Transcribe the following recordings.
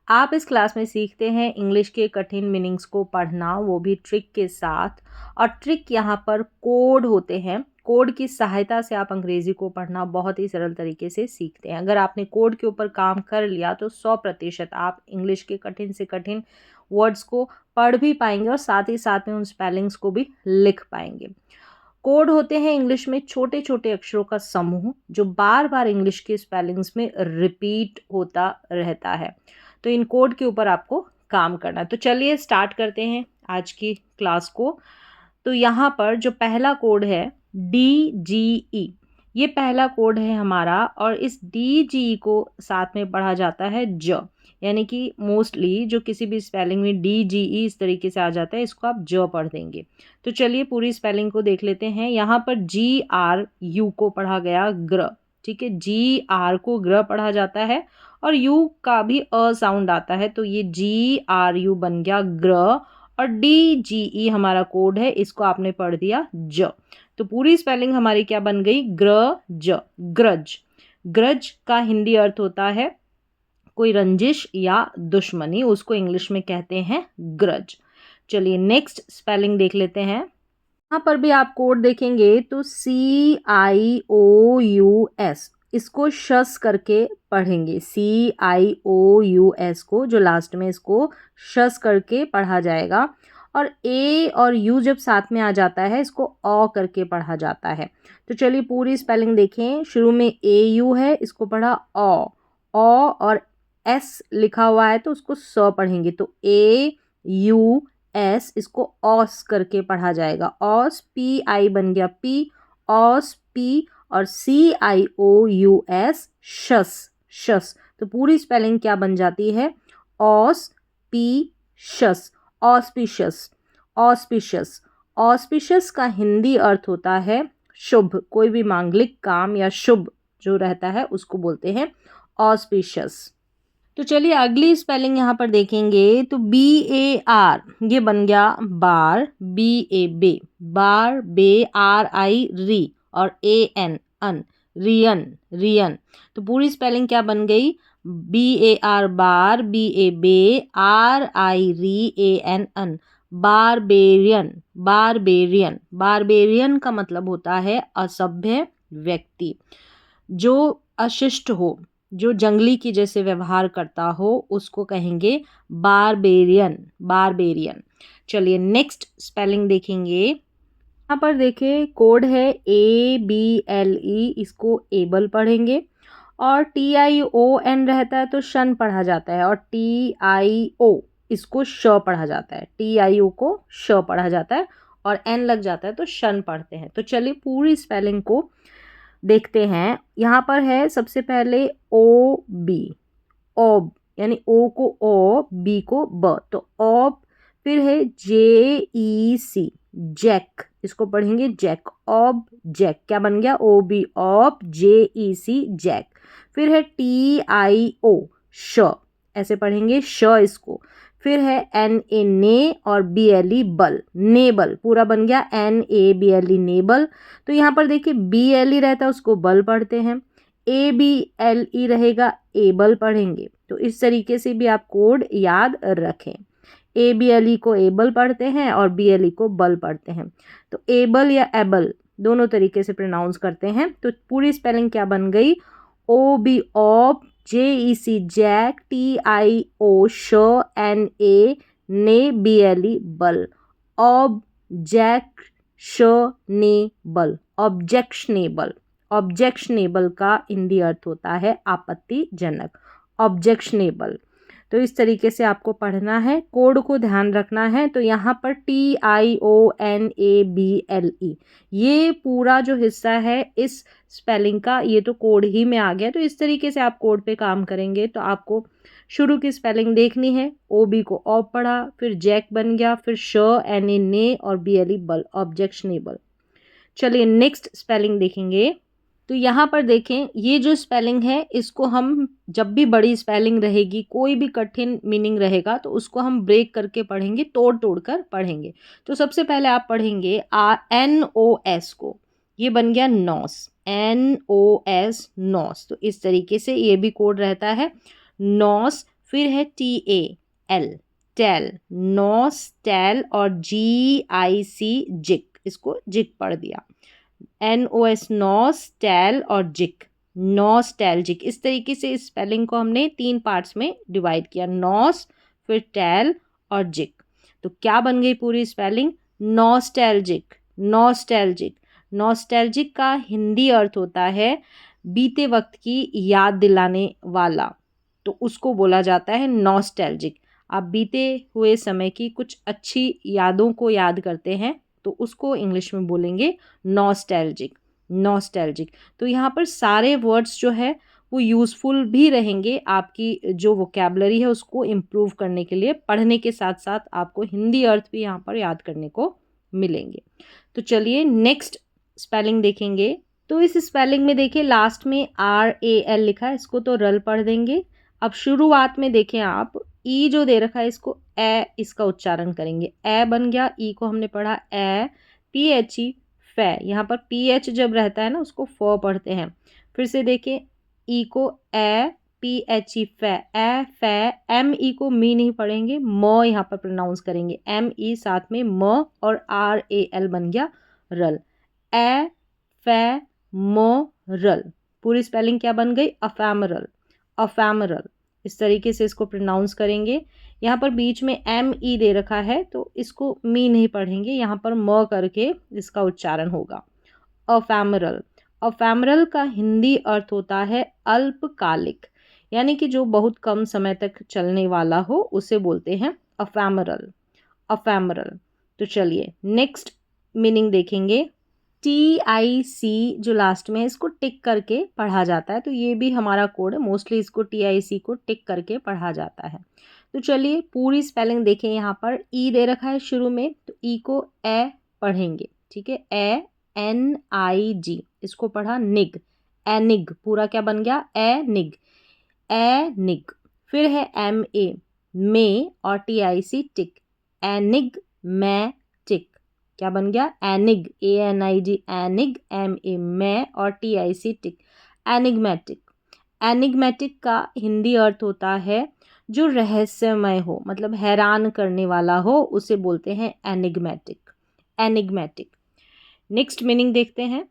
आप इस क्लास में सीखते हैं इंग्लिश के कठिन मीनिंग्स को पढ़ना, वो भी ट्रिक के साथ। और ट्रिक यहाँ पर कोड होते हैं। कोड की सहायता से आप अंग्रेजी को पढ़ना बहुत ही सरल तरीके से सीखते हैं। अगर आपने कोड के ऊपर काम कर लिया तो 100% आप इंग्लिश के कठिन से कठिन वर्ड्स को पढ़ भी पाएंगे और साथ ही साथ में उन स्पेलिंग्स को भी लिख पाएंगे। कोड होते हैं इंग्लिश में छोटे छोटे अक्षरों का समूह जो बार बार इंग्लिश के स्पेलिंग्स में रिपीट होता रहता है। तो इन कोड के ऊपर आपको काम करना है। तो चलिए स्टार्ट करते हैं आज की क्लास को। तो यहाँ पर जो पहला कोड है DGE, ये पहला कोड है हमारा। और इस DGE को साथ में पढ़ा जाता है ज, यानी कि मोस्टली जो किसी भी स्पेलिंग में DGE इस तरीके से आ जाता है, इसको आप ज पढ़ देंगे। तो चलिए पूरी स्पेलिंग को देख लेते हैं। यहाँ पर GRU को पढ़ा गया ग्र, ठीक है। GR को ग्र पढ़ा जाता है और यू का भी अ साउंड आता है, तो ये GRU बन गया ग्र। और DGE हमारा कोड है, इसको आपने पढ़ दिया ज। तो पूरी स्पेलिंग हमारी क्या बन गई? ग्र ज, ग्रज। ग्रज का हिंदी अर्थ होता है कोई रंजिश या दुश्मनी, उसको इंग्लिश में कहते हैं ग्रज। चलिए नेक्स्ट स्पेलिंग देख लेते हैं। यहाँ पर भी आप कोड देखेंगे तो CIOUS, इसको शस करके पढ़ेंगे। CIOUS को जो लास्ट में इसको शस करके पढ़ा जाएगा। और ए और यू जब साथ में आ जाता है इसको ऑ करके पढ़ा जाता है। तो चलिए पूरी स्पेलिंग देखें। शुरू में AU है, इसको पढ़ा ऑ, और एस लिखा हुआ है तो उसको स पढ़ेंगे, तो AUS, इसको ऑस करके पढ़ा जाएगा। ऑस, PI बन गया पी, ऑस पी। और CIOUS शस, शस। तो पूरी स्पेलिंग क्या बन जाती है? ऑस पी शस, ऑस्पिशस, ऑस्पिशस। ऑस्पिशस का हिंदी अर्थ होता है शुभ, कोई भी मांगलिक काम या शुभ जो रहता है उसको बोलते हैं ऑस्पिशस। तो चलिए अगली स्पेलिंग यहाँ पर देखेंगे तो BAR, ये बन गया बार, BA बे, बार बे, RI री, और AN अन, रियन, रियन। तो पूरी स्पेलिंग क्या बन गई? BAR बार, BA बे, RI री, AN अन, बारबेरियन, बारबेरियन। बारबेरियन का मतलब होता है असभ्य व्यक्ति, जो अशिष्ट हो, जो जंगली की जैसे व्यवहार करता हो, उसको कहेंगे बारबेरियन, बारबेरियन। चलिए नेक्स्ट स्पेलिंग देखेंगे। यहाँ पर देखिए कोड है ABLE, इसको एबल पढ़ेंगे। और TION रहता है तो शन पढ़ा जाता है। और TIO, इसको श पढ़ा जाता है। TIO को श पढ़ा जाता है और N लग जाता है तो शन पढ़ते हैं। तो चलिए पूरी स्पेलिंग को देखते हैं। यहाँ पर है सबसे पहले OB, ओब, यानी ओ को ओ, बी को ब, तो ओब। फिर है JEC, जैक, इसको पढ़ेंगे जैक, ऑब जैक। क्या बन गया? OB ऑब, JEC जैक। फिर है TIO श, ऐसे पढ़ेंगे श इसको। फिर है NA ने, और BLE बल, नेबल। पूरा बन गया NABLE नेबल। तो यहाँ पर देखिए BLE रहता है उसको बल पढ़ते हैं, ABLE रहेगा एबल पढ़ेंगे। तो इस तरीके से भी आप कोड याद रखें। ABLE को एबल पढ़ते हैं और BLE को बल पढ़ते हैं। तो एबल या एबल दोनों तरीके से प्रोनाउंस करते हैं। तो पूरी स्पेलिंग क्या बन गई? OB ऑब, JEC जैक, TIO श, NA ने, BLE बल, ऑब जैक श ने बल, ऑब्जेक्शनेबल। ऑब्जेक्शनेबल का हिंदी अर्थ होता है आपत्तिजनक, ऑब्जेक्शनेबल। तो इस तरीके से आपको पढ़ना है, कोड को ध्यान रखना है। तो यहाँ पर TIONABLE, ये पूरा जो हिस्सा है इस स्पेलिंग का, ये तो कोड ही में आ गया। तो इस तरीके से आप कोड पे काम करेंगे तो आपको शुरू की स्पेलिंग देखनी है। OB को ऑब पढ़ा, फिर जैक बन गया, फिर श, NA ने, और BLE बल, ऑब्जेक्शनेबल। चलिए नेक्स्ट स्पेलिंग देखेंगे। तो यहाँ पर देखें ये जो स्पेलिंग है इसको हम जब भी बड़ी स्पेलिंग रहेगी, कोई भी कठिन मीनिंग रहेगा, तो उसको हम ब्रेक करके पढ़ेंगे, तोड़ तोड़ कर पढ़ेंगे। तो सबसे पहले आप पढ़ेंगे NOS को, ये बन गया नॉस, NOS नॉस। तो इस तरीके से ये भी कोड रहता है नॉस। फिर है TAL, टेल, नॉस्टैल और GIC, जिक, इसको जिक पढ़ दिया। NOS, नॉस्टैल और जिक, नॉस्टैल्जिक। इस तरीके से इस स्पेलिंग को हमने 3 पार्ट्स में डिवाइड किया, नॉस, फिर टैल और जिक। तो क्या बन गई पूरी स्पेलिंग? Nostalgic, nostalgic. नॉस्टैल्जिक का हिंदी अर्थ होता है बीते वक्त की याद दिलाने वाला, तो उसको बोला जाता है नॉस्टैल्जिक। आप बीते हुए समय की कुछ अच्छी यादों को याद करते हैं तो उसको इंग्लिश में बोलेंगे नॉस्टैल्जिक, नॉस्टैल्जिक। तो यहाँ पर सारे वर्ड्स जो है वो यूज़फुल भी रहेंगे, आपकी जो वोकैबलरी है उसको इम्प्रूव करने के लिए। पढ़ने के साथ साथ आपको हिंदी अर्थ भी यहाँ पर याद करने को मिलेंगे। तो चलिए नेक्स्ट स्पेलिंग देखेंगे। तो इस स्पेलिंग में देखिए लास्ट में RAL लिखा है, इसको तो रल पढ़ देंगे। अब शुरुआत में देखें आप, ई जो दे रखा है इसको ए, इसका उच्चारण करेंगे, ए बन गया। ई को हमने पढ़ा ए, PHE, फै। यहाँ पर PH जब रहता है ना उसको फ पढ़ते हैं। फिर से देखें, ई को ए, PHE, फै, ए, फै। ME को मी नहीं पढ़ेंगे, म यहाँ पर प्रोनाउंस करेंगे, ME साथ में म, और RAL बन गया रल, ए, फै, म, रल। पूरी स्पेलिंग क्या बन गई? अफैमरल, अफैमरल। इस तरीके से इसको प्रोनाउंस करेंगे। यहाँ पर बीच में ME दे रखा है तो इसको मी नहीं पढ़ेंगे, यहाँ पर म करके इसका उच्चारण होगा, अफैमरल। अफैमरल का हिंदी अर्थ होता है अल्पकालिक, यानी कि जो बहुत कम समय तक चलने वाला हो उसे बोलते हैं अफैमरल, अफैमरल। तो चलिए नेक्स्ट मीनिंग देखेंगे। TIC जो लास्ट में है इसको टिक करके पढ़ा जाता है, तो ये भी हमारा कोड है, मोस्टली इसको TIC को टिक करके पढ़ा जाता है। तो चलिए पूरी स्पेलिंग देखें। यहाँ पर ई दे रखा है शुरू में, तो ई को ए पढ़ेंगे, ठीक है, ए, NIG, इसको पढ़ा निग, एनिग। पूरा क्या बन गया? ए निग, ए निग। फिर है MA, में, और TIC टिक, एनिग मैटिक। क्या बन गया? एनिग, ANIG, एनिग, MA मैं, और TIC टिक, एनिग्मेटिक। एनिग्मेटिक का हिंदी अर्थ होता है जो रहस्यमय हो, मतलब हैरान करने वाला हो, उसे बोलते हैं एनिग्मेटिक, एनिग्मेटिक। नेक्स्ट मीनिंग देखते हैं।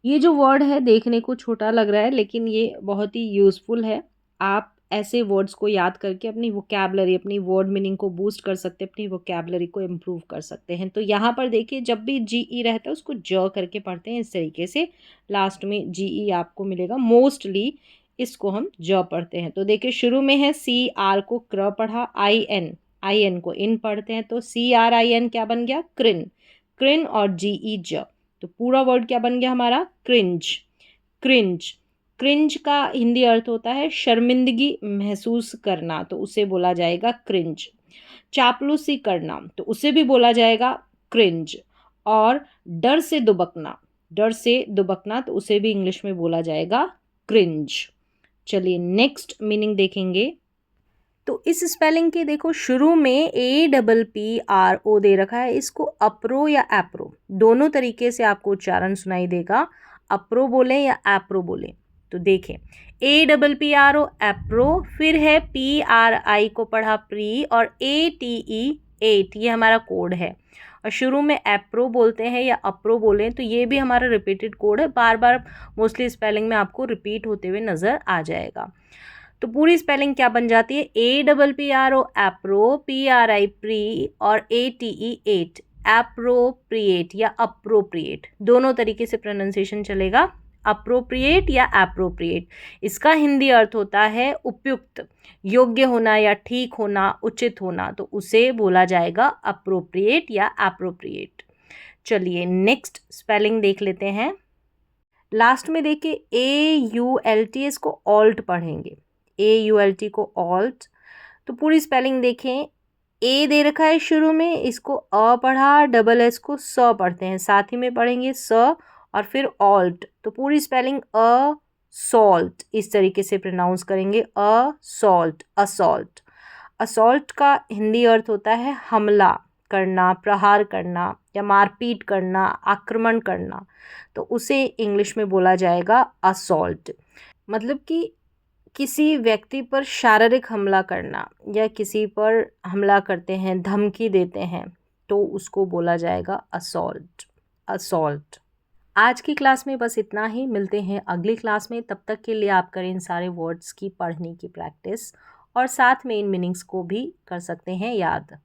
ये जो वर्ड है देखने को छोटा लग रहा है लेकिन ये बहुत ही यूज़फुल है। आप ऐसे वर्ड्स को याद करके अपनी वोकैबलरी, अपनी वर्ड मीनिंग को बूस्ट कर सकते हैं, अपनी वोकैबलरी को इम्प्रूव कर सकते हैं। तो यहाँ पर देखिए जब भी GE रहता है उसको ज करके पढ़ते हैं, इस तरीके से लास्ट में GE आपको मिलेगा। मोस्टली इसको हम ज पढ़ते हैं। तो देखिए शुरू में है CR को क्र पढ़ा, IN को इन पढ़ते हैं, तो CRIN क्या बन गया? क्रिन, क्रिन, और GE ज। तो पूरा वर्ड क्या बन गया हमारा? Cringe, cringe. क्रिंज का हिंदी अर्थ होता है शर्मिंदगी महसूस करना, तो उसे बोला जाएगा क्रिंज। चापलूसी करना, तो उसे भी बोला जाएगा क्रिंज। और डर से दुबकना, डर से दुबकना, तो उसे भी इंग्लिश में बोला जाएगा क्रिंज। चलिए नेक्स्ट मीनिंग देखेंगे। तो इस स्पेलिंग के देखो शुरू में APPRO दे रखा है, इसको अप्रो या एप्रो दोनों तरीके से आपको उच्चारण सुनाई देगा, अप्रो बोलें या एप्रो बोलें। तो देखें APPRO एप्रो, फिर है PRI को पढ़ा प्री, और ATE एट, ये हमारा कोड है। और शुरू में एप्रो बोलते हैं या अप्रो बोलें तो ये भी हमारा रिपीटेड कोड है, बार बार मोस्टली स्पेलिंग में आपको रिपीट होते हुए नज़र आ जाएगा। तो पूरी स्पेलिंग क्या बन जाती है? APPRO एप्रो, PRI प्री, और ATE एट, एप्रोप्रिएट या अप्रोप्रिएट, दोनों तरीके से प्रोनाउंसिएशन चलेगा, अप्रोप्रिएट या एप्रोप्रिएट। इसका हिंदी अर्थ होता है उपयुक्त, योग्य होना या ठीक होना, उचित होना, तो उसे बोला जाएगा अप्रोप्रिएट या एप्रोप्रिएट। चलिए नेक्स्ट स्पेलिंग देख लेते हैं। लास्ट में देखिए AULT, इसको ऑल्ट पढ़ेंगे, AULT को ऑल्ट। तो पूरी स्पेलिंग देखें, ए दे रखा है शुरू में, इसको अ पढ़ा, डबल एस को स पढ़ते हैं, साथ ही में पढ़ेंगे स, और फिर ऑल्ट। तो पूरी स्पेलिंग अ सॉल्ट, इस तरीके से प्रोनाउंस करेंगे, अ सॉल्ट, असॉल्ट। असॉल्ट का हिंदी अर्थ होता है हमला करना, प्रहार करना, या मारपीट करना, आक्रमण करना, तो उसे इंग्लिश में बोला जाएगा असॉल्ट। मतलब कि किसी व्यक्ति पर शारीरिक हमला करना या किसी पर हमला करते हैं, धमकी देते हैं, तो उसको बोला जाएगा असॉल्ट, असॉल्ट। आज की क्लास में बस इतना ही, मिलते हैं अगली क्लास में। तब तक के लिए आप करें इन सारे वर्ड्स की पढ़ने की प्रैक्टिस और साथ में इन मीनिंग्स को भी कर सकते हैं याद।